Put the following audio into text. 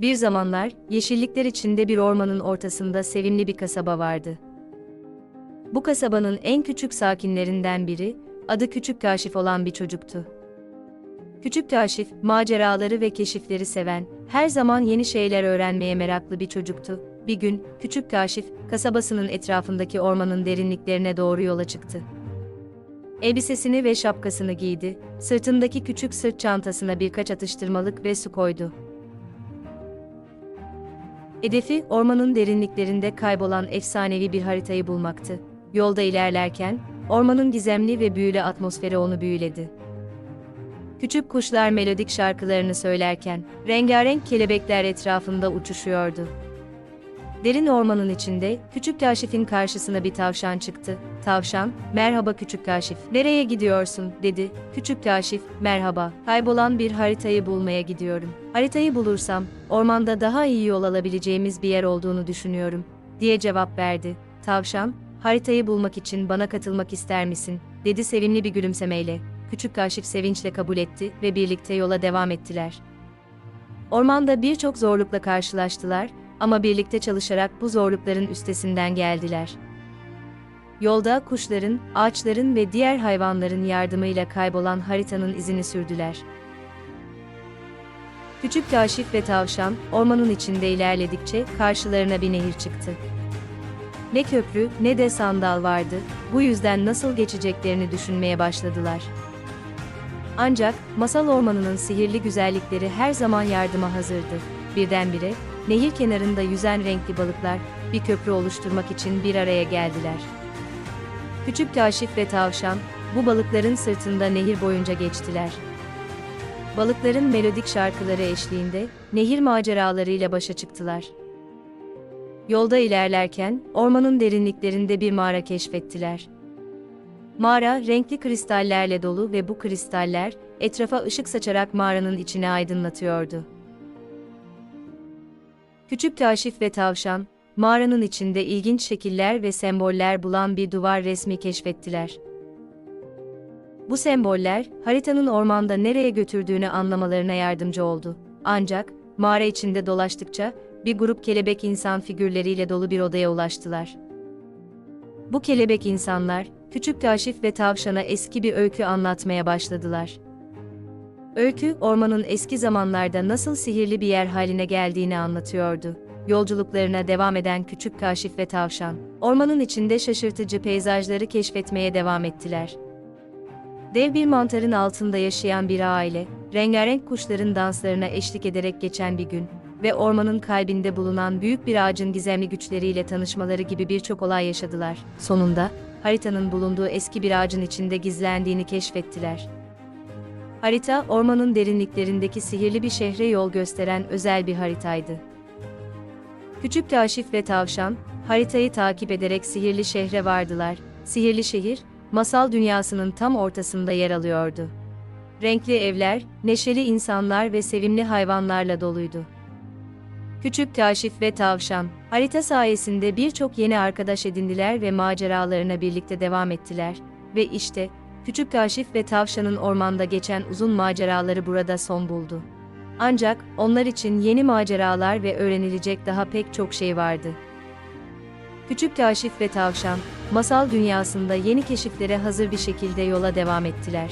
Bir zamanlar, yeşillikler içinde bir ormanın ortasında sevimli bir kasaba vardı. Bu kasabanın en küçük sakinlerinden biri, adı Küçük Kaşif olan bir çocuktu. Küçük Kaşif, maceraları ve keşifleri seven, her zaman yeni şeyler öğrenmeye meraklı bir çocuktu. Bir gün, Küçük Kaşif, kasabasının etrafındaki ormanın derinliklerine doğru yola çıktı. Elbisesini ve şapkasını giydi, sırtındaki küçük sırt çantasına birkaç atıştırmalık ve su koydu. Hedefi, ormanın derinliklerinde kaybolan efsanevi bir haritayı bulmaktı. Yolda ilerlerken, ormanın gizemli ve büyülü atmosferi onu büyüledi. Küçük kuşlar melodik şarkılarını söylerken, rengarenk kelebekler etrafında uçuşuyordu. Derin ormanın içinde, Küçük Kaşif'in karşısına bir tavşan çıktı. Tavşan, "Merhaba Küçük Kaşif, nereye gidiyorsun?" dedi. Küçük Kaşif, "Merhaba, kaybolan bir haritayı bulmaya gidiyorum. Haritayı bulursam, ormanda daha iyi yol alabileceğimiz bir yer olduğunu düşünüyorum," diye cevap verdi. Tavşan, "Haritayı bulmak için bana katılmak ister misin?" dedi sevimli bir gülümsemeyle. Küçük Kaşif sevinçle kabul etti ve birlikte yola devam ettiler. Ormanda birçok zorlukla karşılaştılar ama birlikte çalışarak bu zorlukların üstesinden geldiler. Yolda kuşların, ağaçların ve diğer hayvanların yardımıyla kaybolan haritanın izini sürdüler. Küçük Kaşif ve tavşan, ormanın içinde ilerledikçe karşılarına bir nehir çıktı. Ne köprü, ne de sandal vardı, bu yüzden nasıl geçeceklerini düşünmeye başladılar. Ancak, masal ormanının sihirli güzellikleri her zaman yardıma hazırdı. Birdenbire, nehir kenarında yüzen renkli balıklar, bir köprü oluşturmak için bir araya geldiler. Küçük Kaşif ve tavşan, bu balıkların sırtında nehir boyunca geçtiler. Balıkların melodik şarkıları eşliğinde, nehir maceralarıyla başa çıktılar. Yolda ilerlerken, ormanın derinliklerinde bir mağara keşfettiler. Mağara, renkli kristallerle dolu ve bu kristaller, etrafa ışık saçarak mağaranın içini aydınlatıyordu. Küçük Kaşif ve tavşan, mağaranın içinde ilginç şekiller ve semboller bulan bir duvar resmi keşfettiler. Bu semboller, haritanın ormanda nereye götürdüğünü anlamalarına yardımcı oldu. Ancak, mağara içinde dolaştıkça, bir grup kelebek insan figürleriyle dolu bir odaya ulaştılar. Bu kelebek insanlar, Küçük Kaşif ve tavşana eski bir öykü anlatmaya başladılar. Öykü, ormanın eski zamanlarda nasıl sihirli bir yer haline geldiğini anlatıyordu. Yolculuklarına devam eden Küçük Kaşif ve tavşan, ormanın içinde şaşırtıcı peyzajları keşfetmeye devam ettiler. Dev bir mantarın altında yaşayan bir aile, rengarenk kuşların danslarına eşlik ederek geçen bir gün ve ormanın kalbinde bulunan büyük bir ağacın gizemli güçleriyle tanışmaları gibi birçok olay yaşadılar. Sonunda, haritanın bulunduğu eski bir ağacın içinde gizlendiğini keşfettiler. Harita, ormanın derinliklerindeki sihirli bir şehre yol gösteren özel bir haritaydı. Küçük Kaşif ve tavşan, haritayı takip ederek sihirli şehre vardılar. Sihirli şehir, masal dünyasının tam ortasında yer alıyordu. Renkli evler, neşeli insanlar ve sevimli hayvanlarla doluydu. Küçük Kaşif ve tavşan, harita sayesinde birçok yeni arkadaş edindiler ve maceralarına birlikte devam ettiler. Ve işte, Küçük Kaşif ve tavşanın ormanda geçen uzun maceraları burada son buldu. Ancak, onlar için yeni maceralar ve öğrenilecek daha pek çok şey vardı. Küçük Kaşif ve tavşan, masal dünyasında yeni keşiflere hazır bir şekilde yola devam ettiler.